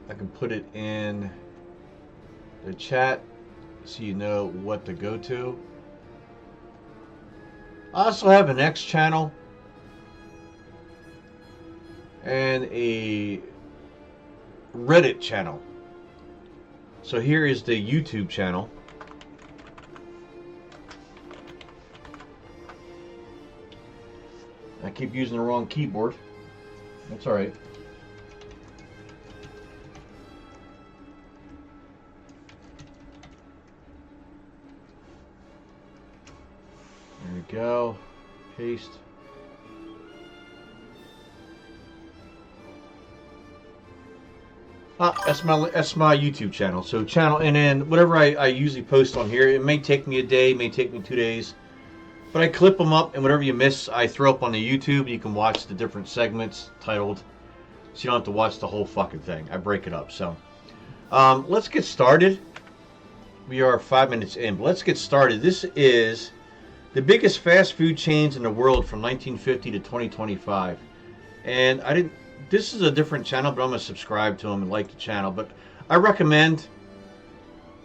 I can put it in the chat so you know what to go to. I also have an X channel and a Reddit channel. So here is the YouTube channel. I keep using the wrong keyboard. That's all right. There we go. Paste. That's my YouTube channel. So channel, and then whatever I usually post on here, it may take me a day, it may take me 2 days, but I clip them up, and whatever you miss, I throw up on the YouTube. You can watch the different segments titled, so you don't have to watch the whole fucking thing. I break it up. So let's get started. We are 5 minutes in, but let's get started. This is the biggest fast food chains in the world from 1950 to 2025, and this is a different channel, but I'm going to subscribe to them and like the channel. But I recommend,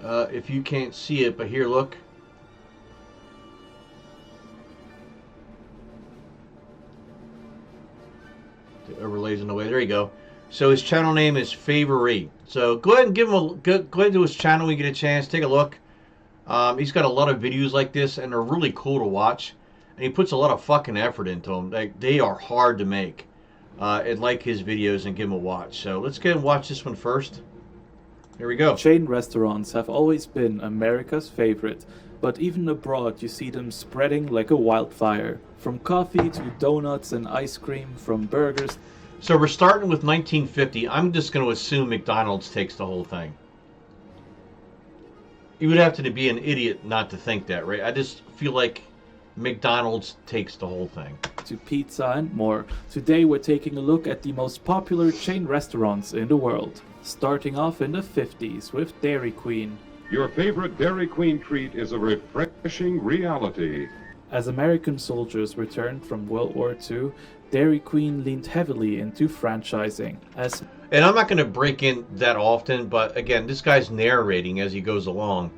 if you can't see it, but here, look. The overlays in the way. There you go. So his channel name is Favory. So go ahead and give him go ahead to his channel when you get a chance. Take a look. He's got a lot of videos like this, and they're really cool to watch. And he puts a lot of fucking effort into them. They are hard to make. And like his videos and give him a watch. So let's go and watch this one first. Here we go. Chain restaurants have always been America's favorite, but even abroad you see them spreading like a wildfire. From coffee to donuts and ice cream, from burgers. So we're starting with 1950. I'm just going to assume McDonald's takes the whole thing. You would have to be an idiot not to think that, right? I just feel like McDonald's takes the whole thing. To pizza and more. Today we're taking a look at the most popular chain restaurants in the world. Starting off in the 50s with Dairy Queen. Your favorite Dairy Queen treat is a refreshing reality. As American soldiers returned from World War II, Dairy Queen leaned heavily into franchising. And I'm not going to break in that often, but again, this guy's narrating as he goes along.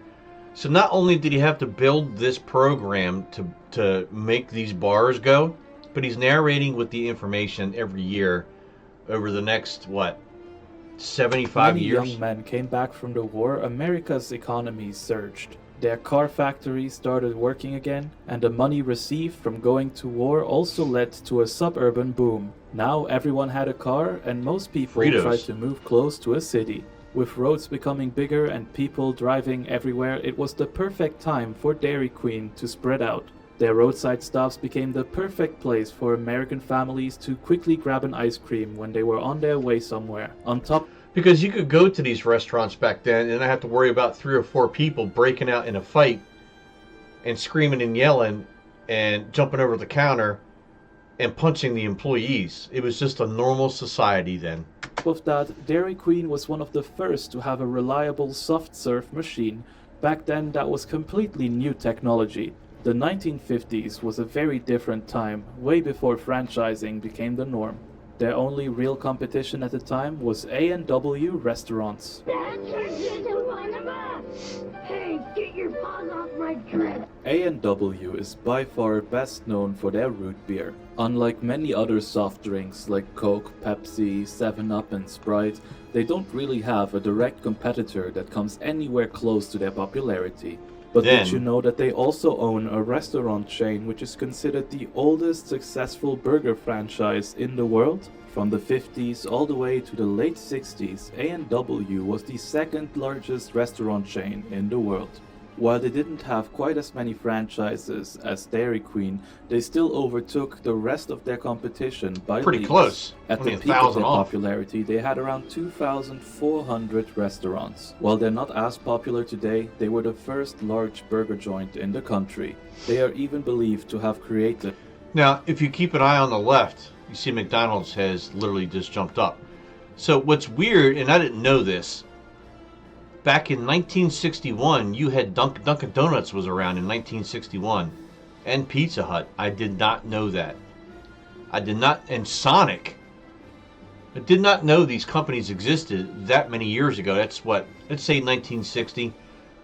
So not only did he have to build this program to make these bars go, but he's narrating with the information every year over the next, 75 Many years? young men came back from the war. America's economy surged. Their car factories started working again, and the money received from going to war also led to a suburban boom. Now everyone had a car, and most people tried to move close to a city. With roads becoming bigger and people driving everywhere, it was the perfect time for Dairy Queen to spread out. Their roadside stops became the perfect place for American families to quickly grab an ice cream when they were on their way somewhere. On top, because you could go to these restaurants back then and not have to worry about 3 or 4 people breaking out in a fight and screaming and yelling and jumping over the counter and punching the employees. It was just a normal society then. With that, Dairy Queen was one of the first to have a reliable soft serve machine. Back then, that was completely new technology. The 1950s was a very different time, way before franchising became the norm. Their only real competition at the time was A&W restaurants. That turns into one of us! Hey, get your paws off my dress! A&W is by far best known for their root beer. Unlike many other soft drinks like Coke, Pepsi, 7-Up and Sprite, they don't really have a direct competitor that comes anywhere close to their popularity. But did you know that they also own a restaurant chain which is considered the oldest successful burger franchise in the world? From the 50s all the way to the late 60s, A&W was the second largest restaurant chain in the world. While they didn't have quite as many franchises as Dairy Queen, they still overtook the rest of their competition by pretty leagues. close. At the peak of their popularity, they had around 2,400 restaurants. While they're not as popular today, they were the first large burger joint in the country. They are even believed to have created. Now, if you keep an eye on the left, you see McDonald's has literally just jumped up. So what's weird, and I didn't know this, back in 1961, you had Dunkin' Donuts was around in 1961, and Pizza Hut. I did not know that. I did not, and Sonic. I did not know these companies existed that many years ago. That's what, let's say 1960,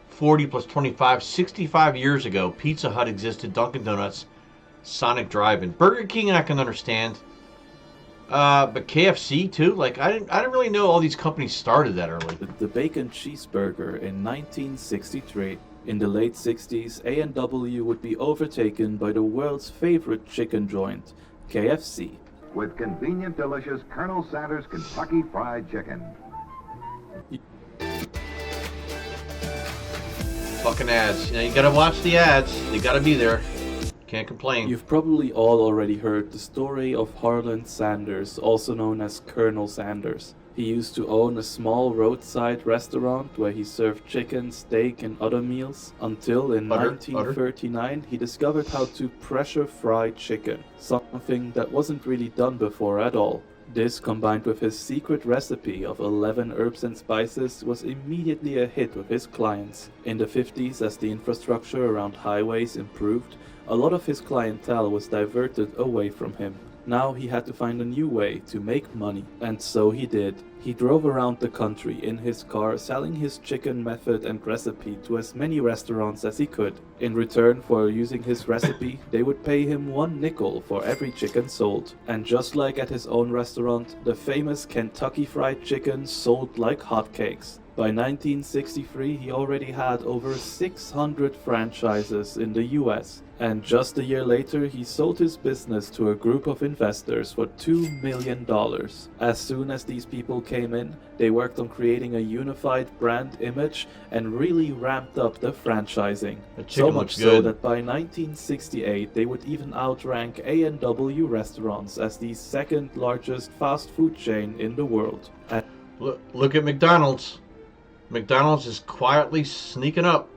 40 plus 25, 65 years ago. Pizza Hut existed, Dunkin' Donuts, Sonic Drive-In. Burger King I can understand. But KFC too? Like, I didn't really know all these companies started that early. The bacon cheeseburger in 1963. In the late 60s, A&W would be overtaken by the world's favorite chicken joint, KFC. With convenient, delicious Colonel Sanders Kentucky Fried Chicken. Fucking ads. You know, you gotta watch the ads. They gotta be there. Can't complain. You've probably all already heard the story of Harland Sanders, also known as Colonel Sanders. He used to own a small roadside restaurant where he served chicken, steak, and other meals, until in 1939 he discovered how to pressure fry chicken, something that wasn't really done before at all. This, combined with his secret recipe of 11 herbs and spices, was immediately a hit with his clients. In the 50s, as the infrastructure around highways improved, a lot of his clientele was diverted away from him. Now he had to find a new way to make money, and so he did. He drove around the country in his car selling his chicken method and recipe to as many restaurants as he could. In return for using his recipe, they would pay him 1 nickel for every chicken sold. And just like at his own restaurant, the famous Kentucky Fried Chicken sold like hotcakes. By 1963, he already had over 600 franchises in the US. And just a year later, he sold his business to a group of investors for $2 million. As soon as these people came in, they worked on creating a unified brand image and really ramped up the franchising. So much so that by 1968, they would even outrank A&W restaurants as the second largest fast food chain in the world. Look at McDonald's. McDonald's is quietly sneaking up.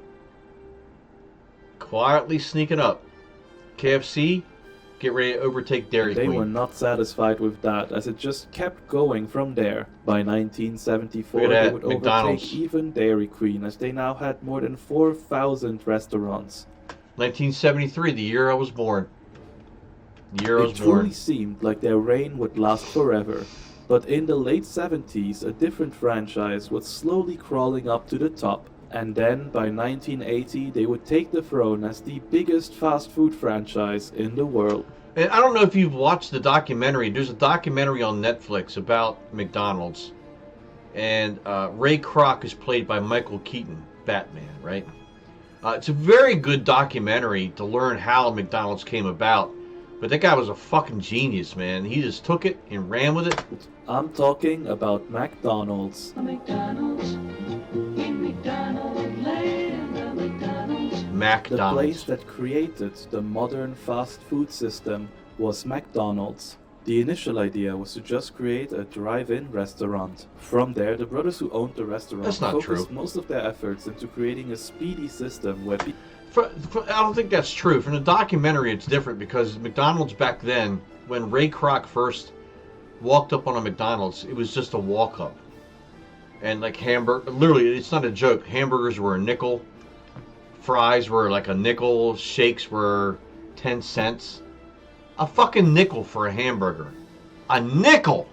KFC, get ready to overtake Dairy Queen. They were not satisfied with that, as it just kept going from there. By 1974, they would overtake even Dairy Queen, as they now had more than 4,000 restaurants. 1973, the year I was born. It truly seemed like their reign would last forever. But in the late 70s, a different franchise was slowly crawling up to the top. And then, by 1980, they would take the throne as the biggest fast food franchise in the world. And I don't know if you've watched the documentary. There's a documentary on Netflix about McDonald's. And Ray Kroc is played by Michael Keaton, Batman, right? It's a very good documentary to learn how McDonald's came about. But that guy was a fucking genius, man. He just took it and ran with it. I'm talking about McDonald's. McDonald's. In McDonald's land, McDonald's. McDonald's. The place that created the modern fast food system was McDonald's. The initial idea was to just create a drive-in restaurant. From there, the brothers who owned the restaurant focused most of their efforts into creating a speedy system where people... I don't think that's true. From the documentary, it's different because McDonald's back then, when Ray Kroc first walked up on a McDonald's, it was just a walk-up. And like literally, it's not a joke. Hamburgers were a nickel. Fries were like a nickel. Shakes were 10 cents. A fucking nickel for a hamburger. A nickel!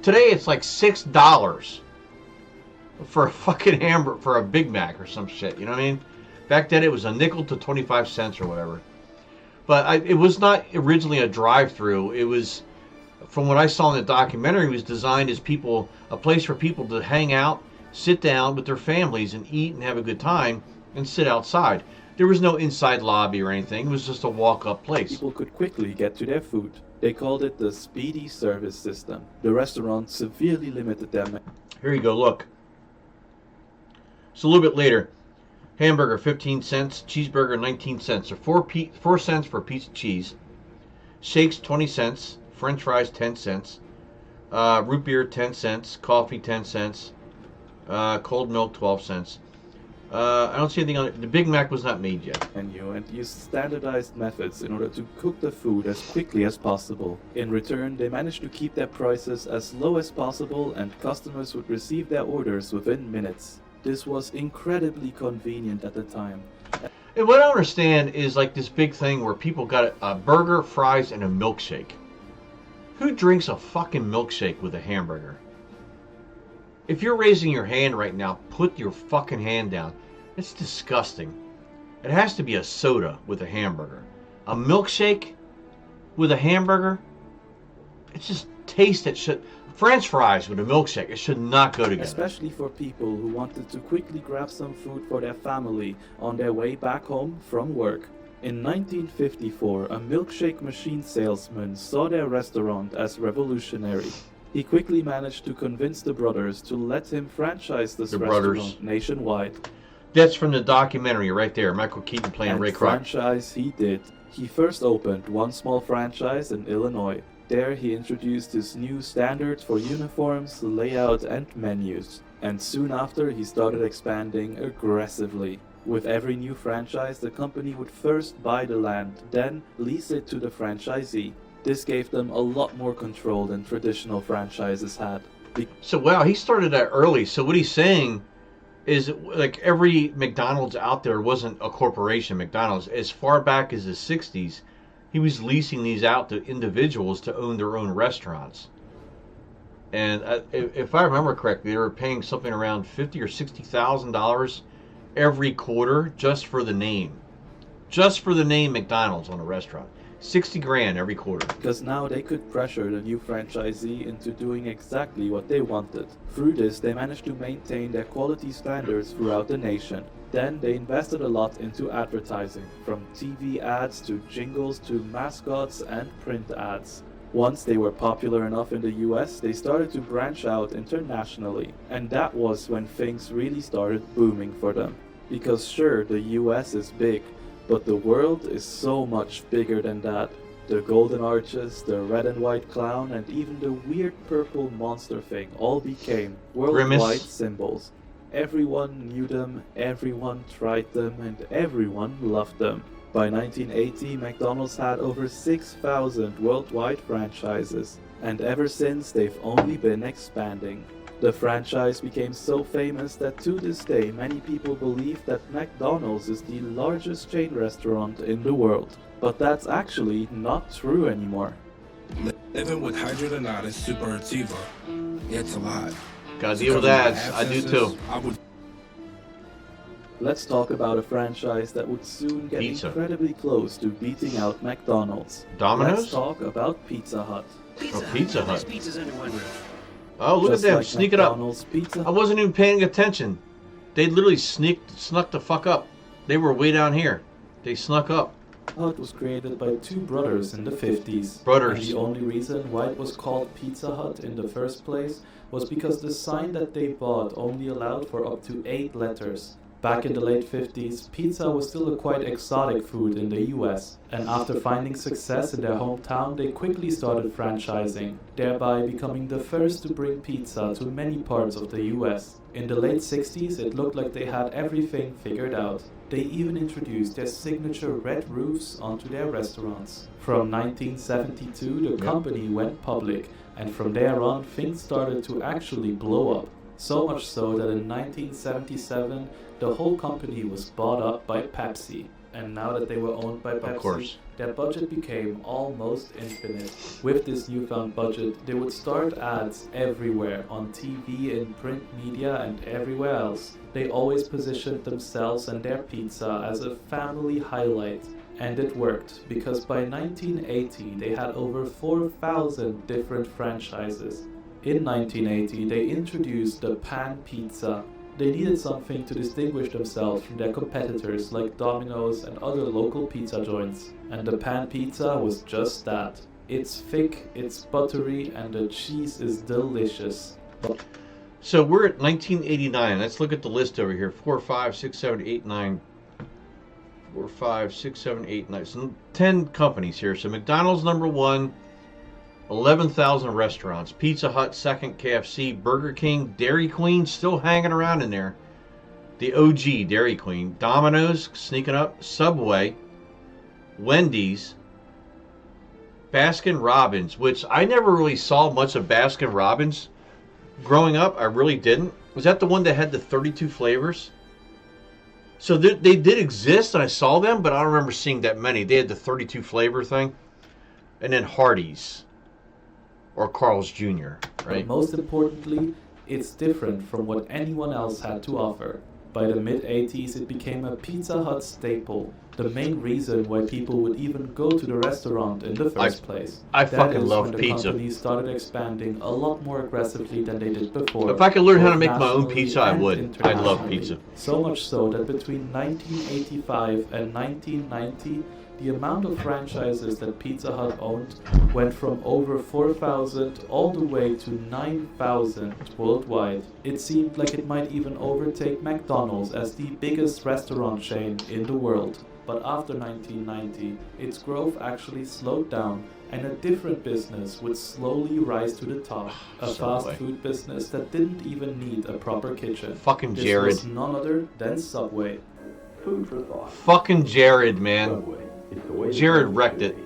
Today it's like $6 for a fucking hamburger, for a Big Mac or some shit. You know what I mean? Back then it was a nickel to 25 cents or whatever. But it was not originally a drive-through. It was, from what I saw in the documentary, it was designed as a place for people to hang out, sit down with their families and eat and have a good time and sit outside. There was no inside lobby or anything. It was just a walk-up place. People could quickly get to their food. They called it the speedy service system. The restaurant severely limited them. Here you go, look. So a little bit later. Hamburger 15 cents, cheeseburger 19 cents, so 4 cents for a piece of cheese. Shakes 20 cents, French fries 10 cents, root beer 10 cents, coffee 10 cents, cold milk 12 cents. I don't see anything on it. The Big Mac was not made yet. And used standardized methods in order to cook the food as quickly as possible. In return, they managed to keep their prices as low as possible, and customers would receive their orders within minutes. This was incredibly convenient at the time. And what I don't understand is like this big thing where people got a burger, fries, and a milkshake. Who drinks a fucking milkshake with a hamburger? If you're raising your hand right now, put your fucking hand down. It's disgusting. It has to be a soda with a hamburger. A milkshake with a hamburger? It's just taste that should... French fries with a milkshake, it should not go together. Especially for people who wanted to quickly grab some food for their family on their way back home from work. In 1954, a milkshake machine salesman saw their restaurant as revolutionary. He quickly managed to convince the brothers to let him franchise this restaurant nationwide. That's from the documentary right there, Michael Keaton playing Ray Kroc. Franchise he did. He first opened one small franchise in Illinois. There he introduced his new standards for uniforms, layout and menus. And soon after he started expanding aggressively. With every new franchise, the company would first buy the land, then lease it to the franchisee. This gave them a lot more control than traditional franchises had. So wow, he started that early. So what he's saying is like every McDonald's out there wasn't a corporation, McDonald's. As far back as the 60s, he was leasing these out to individuals to own their own restaurants. And if I remember correctly, they were paying something around $50,000 or $60,000 every quarter just for the name. Just for the name McDonald's on a restaurant. 60 grand every quarter. Because now they could pressure the new franchisee into doing exactly what they wanted. Through this, they managed to maintain their quality standards throughout the nation. Then they invested a lot into advertising, from TV ads to jingles to mascots and print ads. Once they were popular enough in the US, they started to branch out internationally. And that was when things really started booming for them. Because sure, the US is big, but the world is so much bigger than that. The golden arches, the red and white clown, and even the weird purple monster thing all became worldwide symbols. Everyone knew them, everyone tried them, and everyone loved them. By 1980, McDonald's had over 6,000 worldwide franchises, and ever since they've only been expanding. The franchise became so famous that to this day many people believe that McDonald's is the largest chain restaurant in the world. But that's actually not true anymore. Living with hydrogenated superlativa, it's a lot. Gotta deal with ads. I do too. Let's talk about a franchise that would soon get incredibly close to beating out McDonald's. Domino's? Let's talk about Pizza Hut. Pizza Hut. Pizzas under one roof. Oh, look Just at them, like sneak it up. Pizza I wasn't even paying attention. They literally snuck the fuck up. They were way down here. They snuck up. Hut was created by two brothers in the 50s. Brothers. And the only reason why it was called Pizza Hut in the first place was because the sign that they bought only allowed for up to 8 letters. Back in the late 50s, pizza was still a quite exotic food in the US, and after finding success in their hometown, they quickly started franchising, thereby becoming the first to bring pizza to many parts of the US. In the late 60s, it looked like they had everything figured out. They even introduced their signature red roofs onto their restaurants. From 1972, the company went public, and from there on, things started to actually blow up. So much so that in 1977, the whole company was bought up by Pepsi. And now that they were owned by Pepsi, their budget became almost infinite. With this newfound budget, they would start ads everywhere, on TV, in print media, and everywhere else. They always positioned themselves and their pizza as a family highlight. And it worked, because by 1980, they had over 4,000 different franchises. In 1980, they introduced the Pan Pizza. They needed something to distinguish themselves from their competitors like Domino's and other local pizza joints. And the Pan Pizza was just that. It's thick, it's buttery, and the cheese is delicious. So we're at 1989. Let's look at the list over here. 4, 5, 6, 7, 8, 9. 4, 5, 6, 7, 8, 9. So 10 companies here. So McDonald's number 1. 11,000 restaurants. Pizza Hut second, KFC, Burger King, Dairy Queen still hanging around in there. The OG Dairy Queen, Domino's sneaking up, Subway, Wendy's, Baskin Robbins, which I never really saw much of Baskin Robbins growing up. I really didn't. Was that the one that had the 32 flavors? So they did exist and I saw them, but I don't remember seeing that many. They had the 32 flavor thing. And then Hardee's. or Carl's Jr., But right? most importantly, it's different from what anyone else had to offer. By the mid-80s, it became a Pizza Hut staple, the main reason why people would even go to the restaurant in the first place. I That fucking is love when the pizza. company started expanding a lot more aggressively than they did before. If I could learn how to both make my own nationally pizza, I and would. I love internationally. pizza. So much so that between 1985 and 1990, the amount of franchises that Pizza Hut owned went from over 4,000 all the way to 9,000 worldwide. It seemed like it might even overtake McDonald's as the biggest restaurant chain in the world. But after 1990, its growth actually slowed down and a different business would slowly rise to the top. A Subway. fast food business that didn't even need a proper kitchen. Fucking This Jared. was none other than Subway. Food for thought. Fucking Jared, man. Subway. It's the way Jared to wrecked it.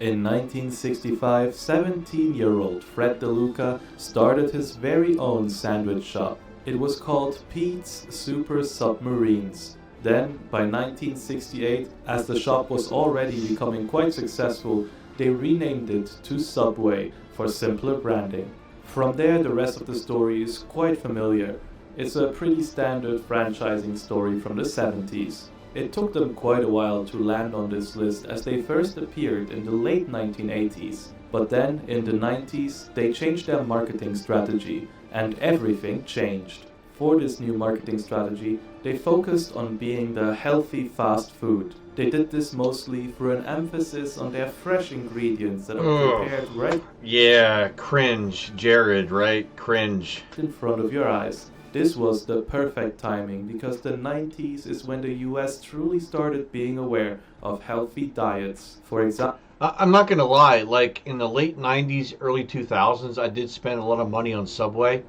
In 1965, 17-year-old Fred DeLuca started his very own sandwich shop. It was called Pete's Super Submarines. Then, by 1968, as the shop was already becoming quite successful, they renamed it to Subway for simpler branding. From there, the rest of the story is quite familiar. It's a pretty standard franchising story from the 70s. It took them quite a while to land on this list as they first appeared in the late 1980s. But then, in the 90s, they changed their marketing strategy, and everything changed. For this new marketing strategy, they focused on being the healthy fast food. They did this mostly through an emphasis on their fresh ingredients that are prepared right Yeah, cringe. Jared, right? Cringe. in front of your eyes. This was the perfect timing because the 90s is when the US truly started being aware of healthy diets. For example, I'm not gonna lie, like in the late 90s, early 2000s, I did spend a lot of money on Subway.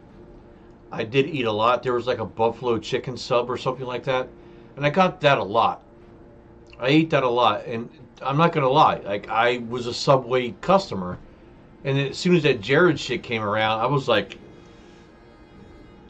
I did eat a lot. There was like a buffalo chicken sub or something like that, and I got that a lot. I ate that a lot, and I'm not gonna lie, like I was a Subway customer, and as soon as that Jared shit came around, I was like,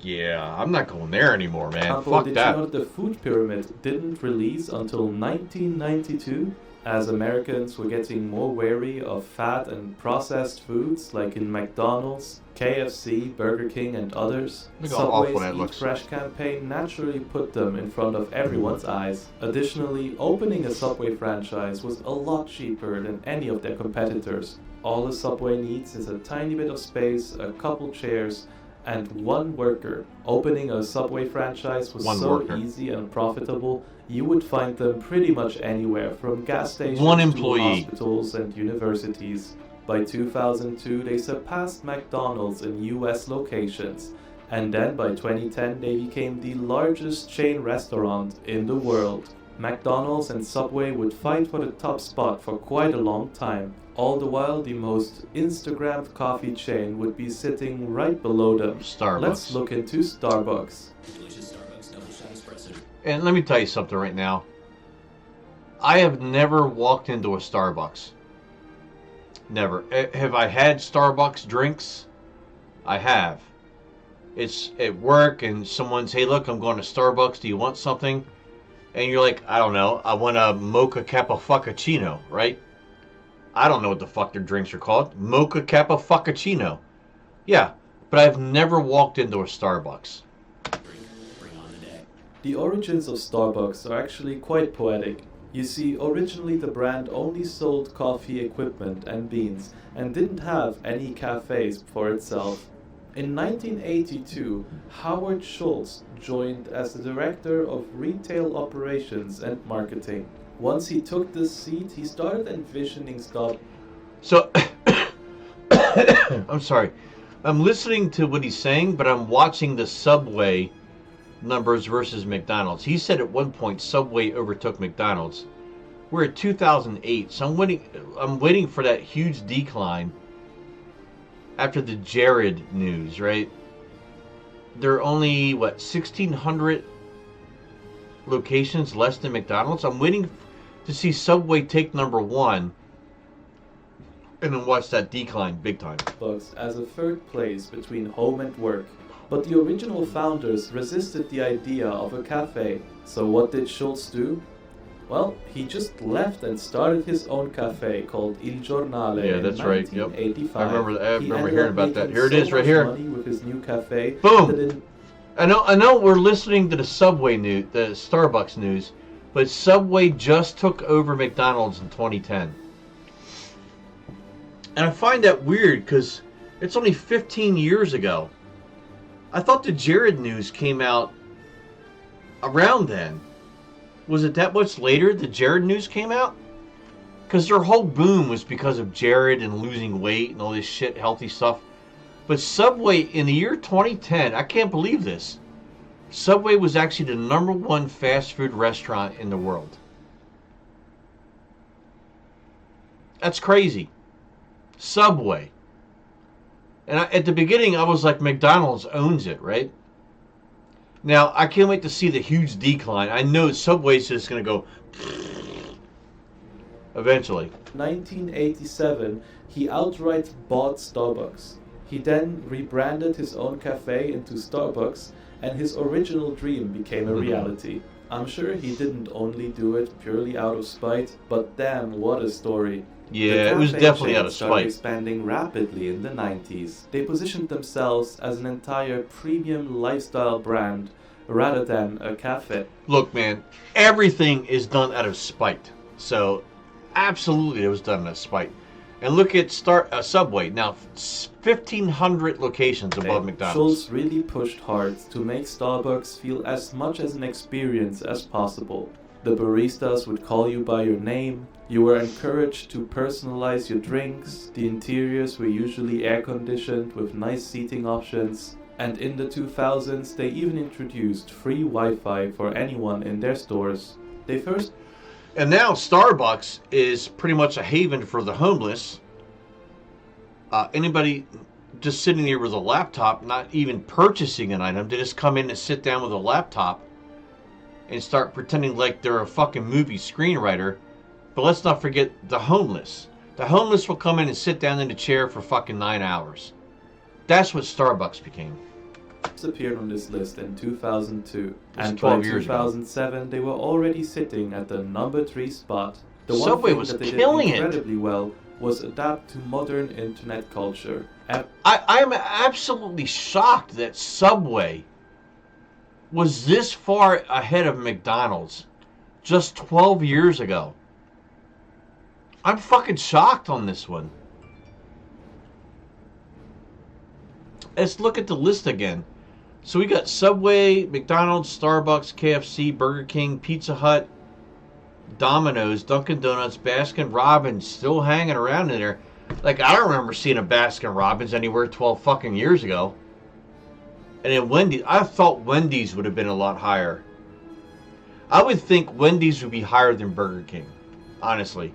yeah, I'm not going there anymore, man. Fuck did that. you know that the food pyramid didn't release until 1992? As Americans were getting more wary of fat and processed foods like in McDonald's, KFC, Burger King and others, Look how awful Subway's that Eat looks. Fresh campaign naturally put them in front of everyone's eyes. Additionally, opening a Subway franchise was a lot cheaper than any of their competitors. All a Subway needs is a tiny bit of space, a couple chairs, and one worker. Opening a Subway franchise was One so worker. easy and profitable, you would find them pretty much anywhere, from gas stations One to employee. hospitals and universities. By 2002, they surpassed McDonald's in US locations, and then by 2010, they became the largest chain restaurant in the world. McDonald's and Subway would fight for the top spot for quite a long time. All the while, the most Instagrammed coffee chain would be sitting right below them. Starbucks. Let's look into Starbucks. And let me tell you something right now. I have never walked into a Starbucks. Never. Have I had Starbucks drinks? I have. It's at work and someone's, hey, look, I'm going to Starbucks. Do you want something? And you're like, I don't know. I want a mocha cappuccino, right? I don't know what the fuck their drinks are called. Mocha cappuccino. Yeah, but I've never walked into a Starbucks. The origins of Starbucks are actually quite poetic. You see, originally the brand only sold coffee equipment and beans and didn't have any cafes for itself. In 1982, Howard Schultz joined as the director of retail operations and marketing. Once he took this seat, he started envisioning Starbucks. So, I'm sorry. I'm listening to what he's saying, but I'm watching the Subway numbers versus McDonald's. He said at one point Subway overtook McDonald's. We're at 2008, so I'm waiting for that huge decline after the Jared news, right? There are only, 1,600 locations less than McDonald's? I'm waiting to see Subway take number one and then watch that decline big time. As a third place between home and work. But the original founders resisted the idea of a cafe. So what did Schultz do? Well, he just left and started his own cafe called Il Giornale Yeah, in that's right. Yep. 1985. I He remember ended hearing up about that. making Here it so is, right much here. money with his new cafe. Boom. That in I know we're listening to the Subway news, the Starbucks news, but Subway just took over McDonald's in 2010. And I find that weird because it's only 15 years ago. I thought the Jared news came out around then. Was it that much later the Jared news came out? Because their whole boom was because of Jared and losing weight and all this shit, healthy stuff. But Subway in the year 2010, I can't believe this. Subway was actually the #1 fast food restaurant in the world. That's crazy. Subway. And at the beginning, I was like, McDonald's owns it, right? Now, I can't wait to see the huge decline. I know Subway's just going to go eventually. 1987, he outright bought Starbucks. He then rebranded his own cafe into Starbucks, and his original dream became a reality. I'm sure he didn't only do it purely out of spite, but damn, what a story. Yeah, it was definitely out of started spite. expanding rapidly in the 90s. They positioned themselves as an entire premium lifestyle brand rather than a cafe. Look, man, everything is done out of spite. So, absolutely, it was done out of spite. And look at Subway. Now, 1,500 locations above McDonald's. Schultz really pushed hard to make Starbucks feel as much as an experience as possible. The baristas would call you by your name. You were encouraged to personalize your drinks. The interiors were usually air-conditioned with nice seating options. And in the 2000s, they even introduced free Wi-Fi for anyone in their stores. And now Starbucks is pretty much a haven for the homeless. Anybody just sitting there with a laptop, not even purchasing an item, they just come in and sit down with a laptop and start pretending like they're a fucking movie screenwriter. But let's not forget the homeless. The homeless will come in and sit down in a chair for fucking 9 hours. That's what Starbucks became. Appeared on this list in 2002, and 12 by years 2007 they were already sitting at the #3 spot. The one Subway thing was that they killing did it. incredibly well was adapt to modern internet culture. I'm absolutely shocked that Subway was this far ahead of McDonald's just 12 years ago. I'm fucking shocked on this one. Let's look at the list again. So we got Subway, McDonald's, Starbucks, KFC, Burger King, Pizza Hut, Domino's, Dunkin' Donuts, Baskin Robbins still hanging around in there. Like, I don't remember seeing a Baskin Robbins anywhere 12 fucking years ago. And then Wendy's, I thought Wendy's would have been a lot higher. I would think Wendy's would be higher than Burger King, honestly.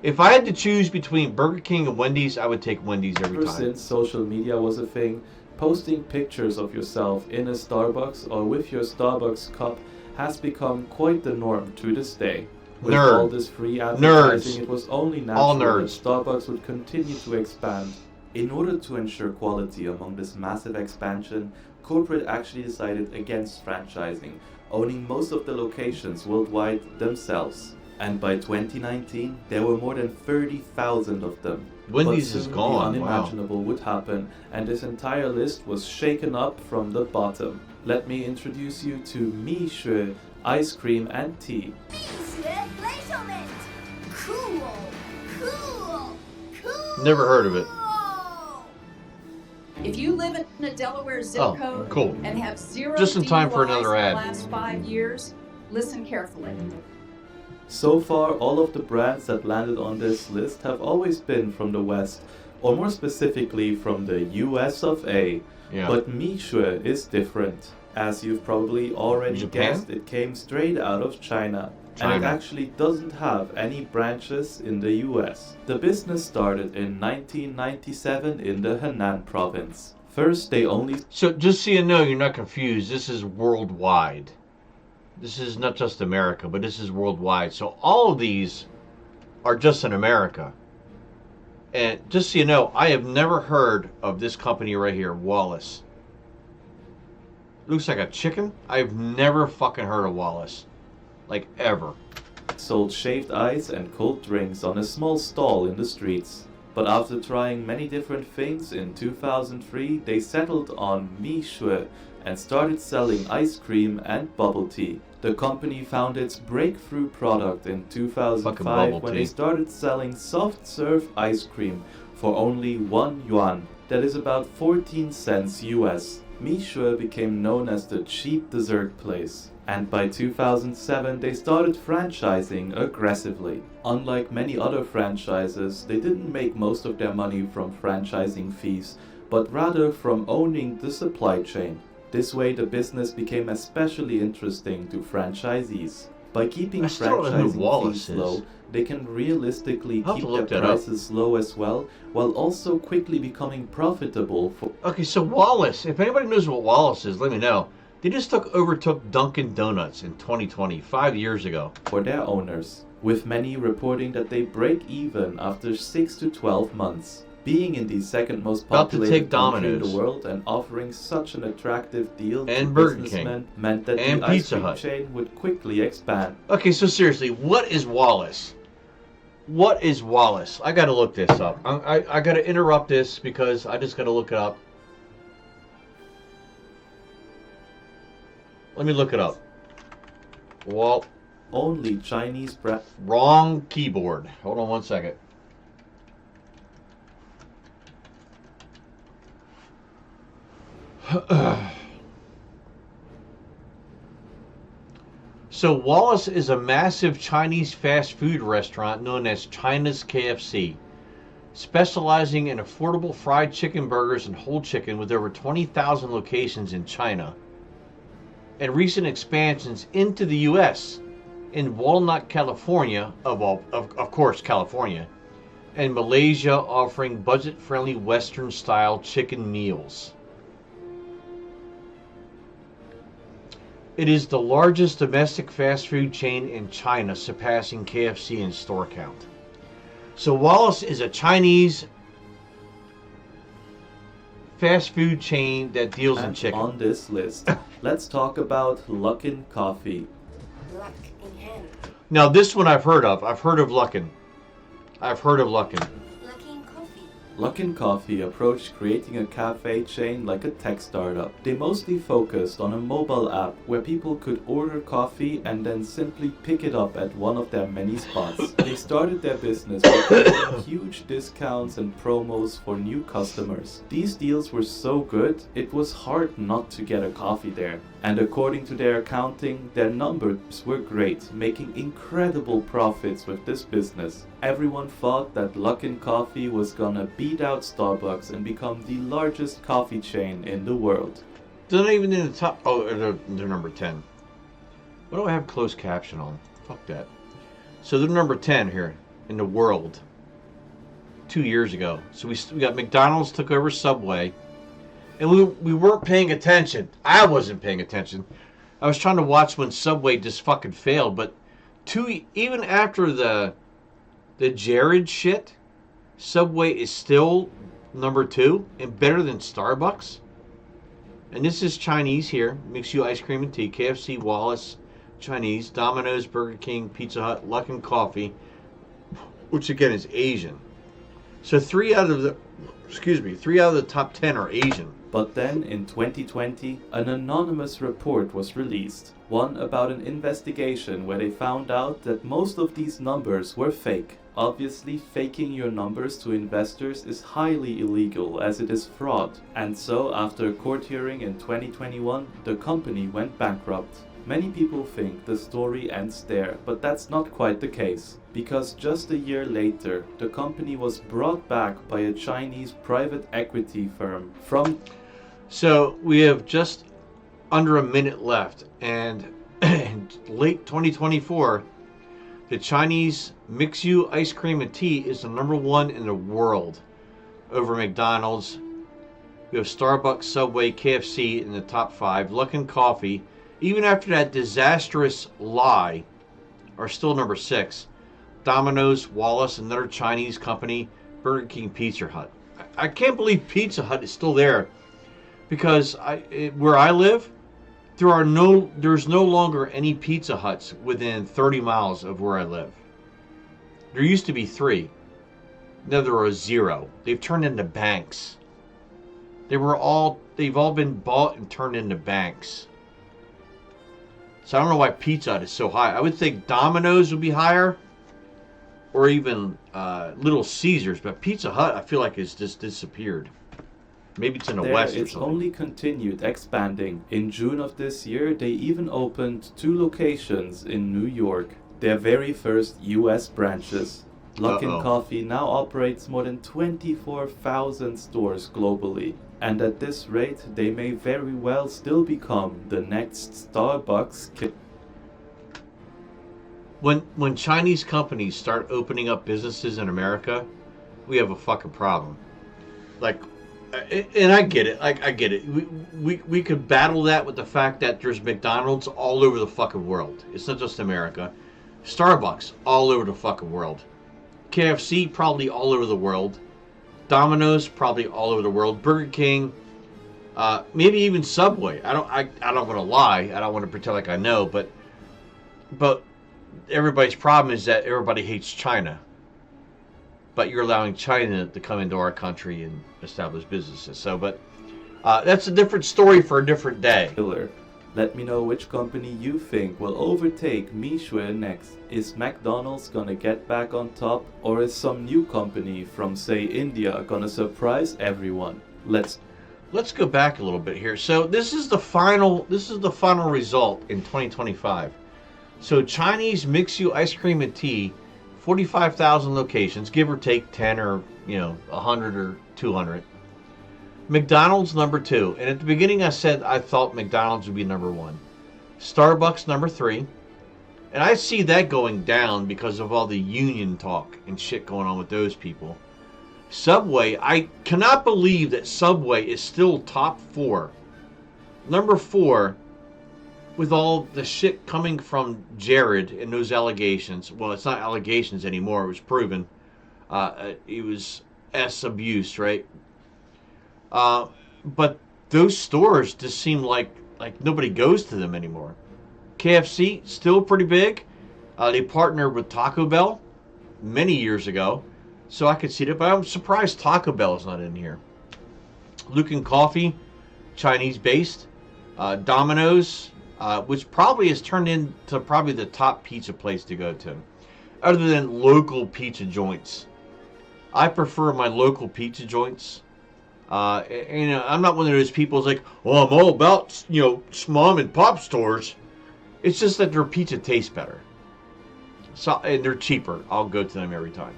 If I had to choose between Burger King and Wendy's, I would take Wendy's every Ever time. since social media was a thing, posting pictures of yourself in a Starbucks or with your Starbucks cup has become quite the norm to this day. With all this free advertising, it was only natural that Starbucks would continue to expand. In order to ensure quality among this massive expansion, corporate actually decided against franchising, owning most of the locations worldwide themselves. And by 2019, there were more than 30,000 of them. Wendy's But is soon gone. The Wow. unimaginable would happen, and this entire list was shaken up from the bottom. Let me introduce you to Mi Shui Ice Cream and Tea. Never heard of it. If you live in a Delaware zip code cool. and have zero Just in time for DUIs another in ad. the last 5 years, listen carefully. So far, all of the brands that landed on this list have always been from the West, or more specifically from the US of A. Yeah. But Mi Shui is different. As you've probably already Japan? guessed, it came straight out of China. And it actually doesn't have any branches in the US. The business started in 1997 in the Henan province. First, they only... So just so you know, you're not confused, this is worldwide. This is not just America, but this is worldwide. So all of these are just in America. And just so you know, I have never heard of this company right here, Wallace. Looks like a chicken. I've never fucking heard of Wallace. Like, ever. sold shaved ice and cold drinks on a small stall in the streets. But after trying many different things, in 2003 they settled on Mishue and started selling ice cream and bubble tea. The company found its breakthrough product in 2005 when they started selling soft serve ice cream for only 1 yuan, that is about 14 cents US. Mishue became known as the cheap dessert place. And by 2007 they started franchising aggressively. Unlike many other franchises, they didn't make most of their money from franchising fees, but rather from owning the supply chain. This way the business became especially interesting to franchisees. By keeping franchising fees low, they can realistically keep their prices low as well, while also quickly becoming profitable for... Okay, so Wallace, if anybody knows what Wallace is, let me know. They just overtook Dunkin' Donuts in 2020, 5 years ago. For their owners, with many reporting that they break even after 6 to 12 months. Being in the second most populated country in the world and offering such an attractive deal to businessmen meant that the ice cream chain would quickly expand. Okay, so seriously, what is Wallace? What is Wallace? I gotta look this up. I gotta interrupt this because I just gotta look it up. Let me look it up. Only Chinese brand. Wrong keyboard. Hold on 1 second. So Wallace is a massive Chinese fast food restaurant known as China's KFC, specializing in affordable fried chicken burgers and whole chicken with over 20,000 locations in China, and recent expansions into the U.S. in Walnut, California, of course, California, and Malaysia, offering budget-friendly Western-style chicken meals. It is the largest domestic fast food chain in China, surpassing KFC in store count. So Wallace is a Chinese fast food chain that deals in chicken. On this list, let's talk about Luckin Coffee. Luck in hand. Now this one I've heard of. I've heard of Luckin. I've heard of Luckin. Luckin Coffee. Luckin Coffee approached creating a cafe chain like a tech startup. They mostly focused on a mobile app where people could order coffee and then simply pick it up at one of their many spots. They started their business by giving huge discounts and promos for new customers. These deals were so good, it was hard not to get a coffee there. And according to their accounting, their numbers were great, making incredible profits with this business. Everyone thought that Luckin Coffee was gonna beat out Starbucks and become the largest coffee chain in the world. They're not even in the top. Oh, they're number 10. What do I have closed caption on? Fuck that. So they're number 10 here in the world. 2 years ago. So we got McDonald's took over Subway. And we weren't paying attention. I wasn't paying attention. I was trying to watch when Subway just fucking failed. But even after the Jared shit, Subway is still number 2 and better than Starbucks. And this is Chinese here. Mix you ice cream and tea. KFC, Wallace, Chinese, Domino's, Burger King, Pizza Hut, Luckin Coffee, which again is Asian. So 3 out of the top 10 are Asian. But then, in 2020, an anonymous report was released. One about an investigation where they found out that most of these numbers were fake. Obviously, faking your numbers to investors is highly illegal as it is fraud. And so, after a court hearing in 2021, the company went bankrupt. Many people think the story ends there, but that's not quite the case. Because just a year later, the company was brought back by a Chinese private equity firm from... So we have just under a minute left, and in late 2024, the Chinese Mixu ice cream and tea is the number 1 in the world over McDonald's. We have Starbucks, Subway, KFC in the top 5. Luckin Coffee, even after that disastrous lie, are still number 6. Domino's, Wallace, another Chinese company, Burger King, Pizza Hut. I can't believe Pizza Hut is still there. Because where I live, there's no longer any Pizza Huts within 30 miles of where I live. There used to be 3. Now there are 0. They've turned into banks. They've all been bought and turned into banks. So I don't know why Pizza Hut is so high. I would think Domino's would be higher, or even Little Caesars, but Pizza Hut I feel like has just disappeared. Maybe it's in the West or It's something. only continued expanding. In June of this year, they even opened 2 locations in New York, their very first US branches. Luckin Coffee now operates more than 24,000 stores globally, and at this rate, they may very well still become the next Starbucks. When Chinese companies start opening up businesses in America, we have a fucking problem. Like, and I get it. I get it. We could battle that with the fact that there's McDonald's all over the fucking world. It's not just America. Starbucks all over the fucking world. KFC probably all over the world. Domino's probably all over the world. Burger King, maybe even Subway. I don't want to lie. I don't want to pretend like I know, but everybody's problem is that everybody hates China. But you're allowing China to come into our country and establish businesses. So, but that's a different story for a different day. Let me know which company you think will overtake Michelin next. Is McDonald's gonna get back on top, or is some new company from, say, India gonna surprise everyone? Let's go back a little bit here. So this is the final result in 2025. So Chinese Mixu ice cream and tea, 45,000 locations, give or take 10 or 100 or 200. McDonald's number 2, and at the beginning I said I thought McDonald's would be number 1. Starbucks number 3, and I see that going down because of all the union talk and shit going on with those people. Subway, I cannot believe that Subway is still top 4. Number 4, with all the shit coming from Jared and those allegations. Well, it's not allegations anymore. It was proven. It was abuse, right? But those stores just seem like nobody goes to them anymore. KFC, still pretty big. They partnered with Taco Bell many years ago, so I could see that, but I'm surprised Taco Bell is not in here. Luckin Coffee, Chinese-based. Domino's, which probably has turned into probably the top pizza place to go to, other than local pizza joints. I prefer my local pizza joints. And I'm not one of those people who's like, well, I'm all about, mom and pop stores. It's just that their pizza tastes better. So, and they're cheaper. I'll go to them every time.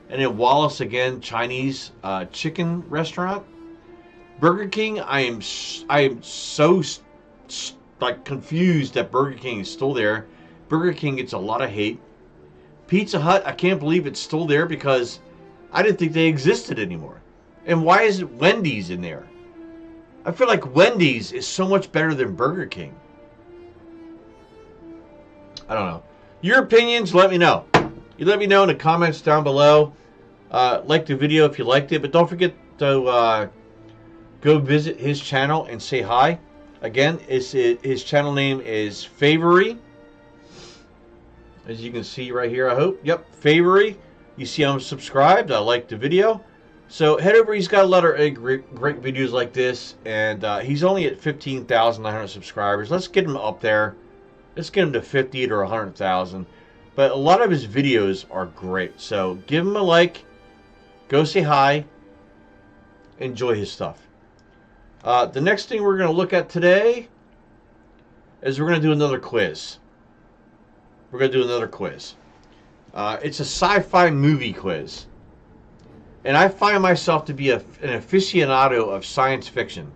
And then Wallace, again, Chinese chicken restaurant. Burger King, I am so confused that Burger King is still there. Burger King gets a lot of hate. Pizza Hut, I can't believe it's still there because I didn't think they existed anymore. And why is Wendy's in there? I feel like Wendy's is so much better than Burger King. I don't know. Your opinions, let me know. You let me know in the comments down below. Like the video if you liked it, but don't forget to go visit his channel and say hi. Again, his channel name is Favory. As you can see right here, I hope. Yep, Favory. You see I'm subscribed. I like the video. So head over. He's got a lot of great videos like this. And he's only at 15,900 subscribers. Let's get him up there. Let's get him to 50 or 100,000. But a lot of his videos are great. So give him a like. Go say hi. Enjoy his stuff. The next thing we're going to look at today is we're going to do another quiz. We're going to do another quiz. It's a sci-fi movie quiz. And I find myself to be an aficionado of science fiction.